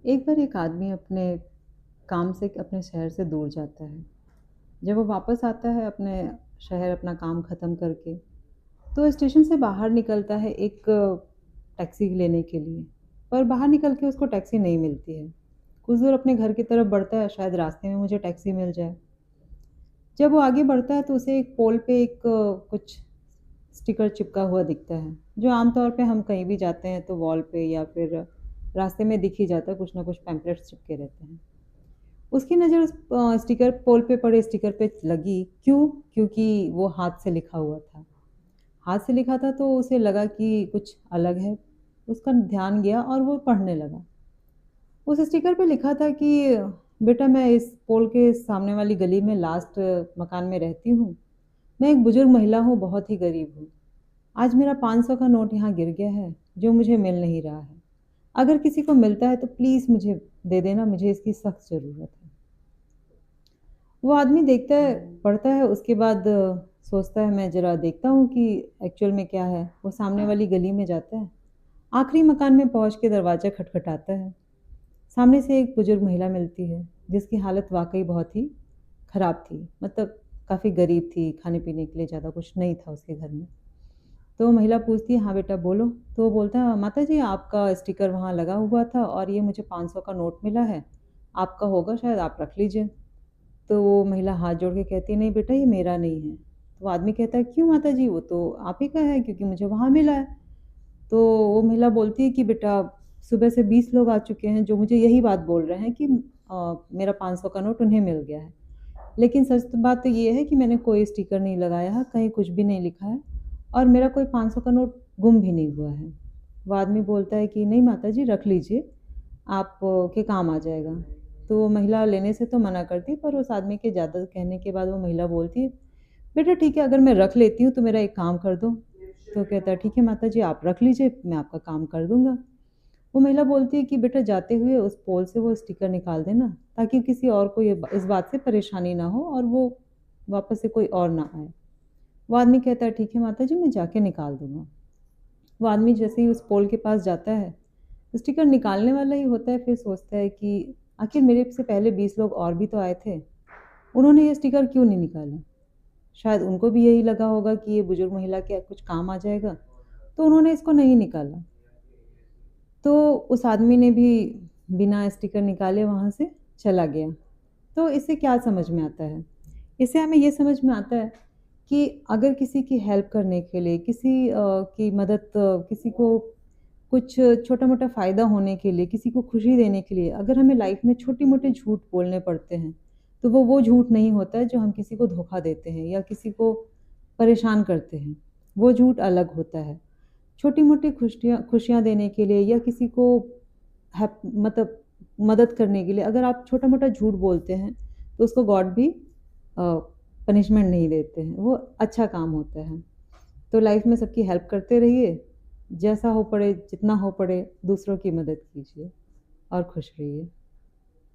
एक बार एक आदमी अपने काम से अपने शहर से दूर जाता है। जब वो वापस आता है अपने शहर अपना काम ख़त्म करके, तो स्टेशन से बाहर निकलता है एक टैक्सी लेने के लिए। पर बाहर निकल के उसको टैक्सी नहीं मिलती है। कुछ दूर अपने घर की तरफ बढ़ता है, शायद रास्ते में मुझे टैक्सी मिल जाए। जब वो आगे बढ़ता है तो उसे एक पोल पे एक कुछ स्टिकर चिपका हुआ दिखता है, जो आमतौर पे हम कहीं भी जाते हैं तो वॉल पे या फिर रास्ते में दिख ही जाता है, कुछ ना कुछ पैम्पलेट्स चिपके रहते हैं। उसकी नज़र उस स्टिकर पोल पे पड़े स्टिकर पे लगी। क्यों? क्योंकि वो हाथ से लिखा हुआ था। हाथ से लिखा था तो उसे लगा कि कुछ अलग है। उसका ध्यान गया और वो पढ़ने लगा। उस स्टिकर पे लिखा था कि बेटा, मैं इस पोल के सामने वाली गली में लास्ट मकान में रहती हूँ। मैं एक बुजुर्ग महिला हूँ, बहुत ही गरीब हूँ। आज मेरा 500 का नोट यहाँ गिर गया है, जो मुझे मिल नहीं रहा है। अगर किसी को मिलता है तो प्लीज़ मुझे दे देना, मुझे इसकी सख्त ज़रूरत है। वो आदमी देखता है, पढ़ता है, उसके बाद सोचता है मैं ज़रा देखता हूँ कि एक्चुअल में क्या है। वो सामने वाली गली में जाता है। आखिरी मकान में पहुँच के दरवाज़ा खटखटाता है। सामने से एक बुजुर्ग महिला मिलती है, जिसकी हालत वाक़ई बहुत ही ख़राब थी। मतलब काफ़ी गरीब थी, खाने-पीने के लिए ज़्यादा कुछ नहीं था उसके घर में। तो वो महिला पूछती है, "हाँ बेटा बोलो।" तो वो बोलता है, "माताजी, आपका स्टिकर वहाँ लगा हुआ था और ये मुझे 500 का नोट मिला है। आपका होगा शायद, आप रख लीजिए।" तो वो महिला हाथ जोड़ के कहती है, "नहीं बेटा, ये मेरा नहीं है।" तो वो आदमी कहता है, "क्यों माताजी? वो तो आप ही का है, क्योंकि मुझे वहाँ मिला है।" तो वो महिला बोलती है कि बेटा, सुबह से 20 लोग आ चुके हैं जो मुझे यही बात बोल रहे हैं कि मेरा 500 का नोट उन्हें मिल गया है। लेकिन सच तो बात तो ये है कि मैंने कोई स्टिकर नहीं लगाया है, कहीं कुछ भी नहीं लिखा है और मेरा कोई 500 का नोट गुम भी नहीं हुआ है। वो आदमी बोलता है कि नहीं माताजी, रख लीजिए, आप के काम आ जाएगा। तो वो महिला लेने से तो मना करती है, पर उस आदमी के ज़्यादा कहने के बाद वो महिला बोलती है, बेटा ठीक है, अगर मैं रख लेती हूँ तो मेरा एक काम कर दो। तो कहता है, ठीक है माताजी, आप रख लीजिए, मैं आपका काम कर दूँगा। वो महिला बोलती है कि बेटा जाते हुए उस पोल से वो स्टिकर निकाल देना, ताकि किसी और को ये इस बात से परेशानी ना हो और वो वापस से कोई और ना आए। वो आदमी कहता है, ठीक है माताजी, मैं जाके निकाल दूँगा। वो आदमी जैसे ही उस पोल के पास जाता है, स्टिकर निकालने वाला ही होता है, फिर सोचता है कि आखिर मेरे से पहले 20 लोग और भी तो आए थे, उन्होंने ये स्टिकर क्यों नहीं निकाला? शायद उनको भी यही लगा होगा कि ये बुजुर्ग महिला के कुछ काम आ जाएगा, तो उन्होंने इसको नहीं निकाला। तो उस आदमी ने भी बिना स्टिकर निकाले वहाँ से चला गया। तो इससे क्या समझ में आता है? इससे हमें ये समझ में आता है कि अगर किसी की हेल्प करने के लिए, किसी की मदद, किसी को कुछ छोटा-मोटा फ़ायदा होने के लिए, किसी को खुशी देने के लिए अगर हमें लाइफ़ में छोटे-मोटे झूठ बोलने पड़ते हैं, तो वो झूठ नहीं होता है जो हम किसी को धोखा देते हैं या किसी को परेशान करते हैं। वो झूठ अलग होता है। छोटी-मोटी खुशियाँ खुशियाँ देने के लिए या किसी को मतलब मदद करने के लिए अगर आप छोटा-मोटा झूठ बोलते हैं, तो उसको गॉड भी अ, पनिशमेंट नहीं देते हैं, वो अच्छा काम होता है। तो लाइफ़ में सबकी हेल्प करते रहिए, जैसा हो पड़े, जितना हो पड़े दूसरों की मदद कीजिए और खुश रहिए।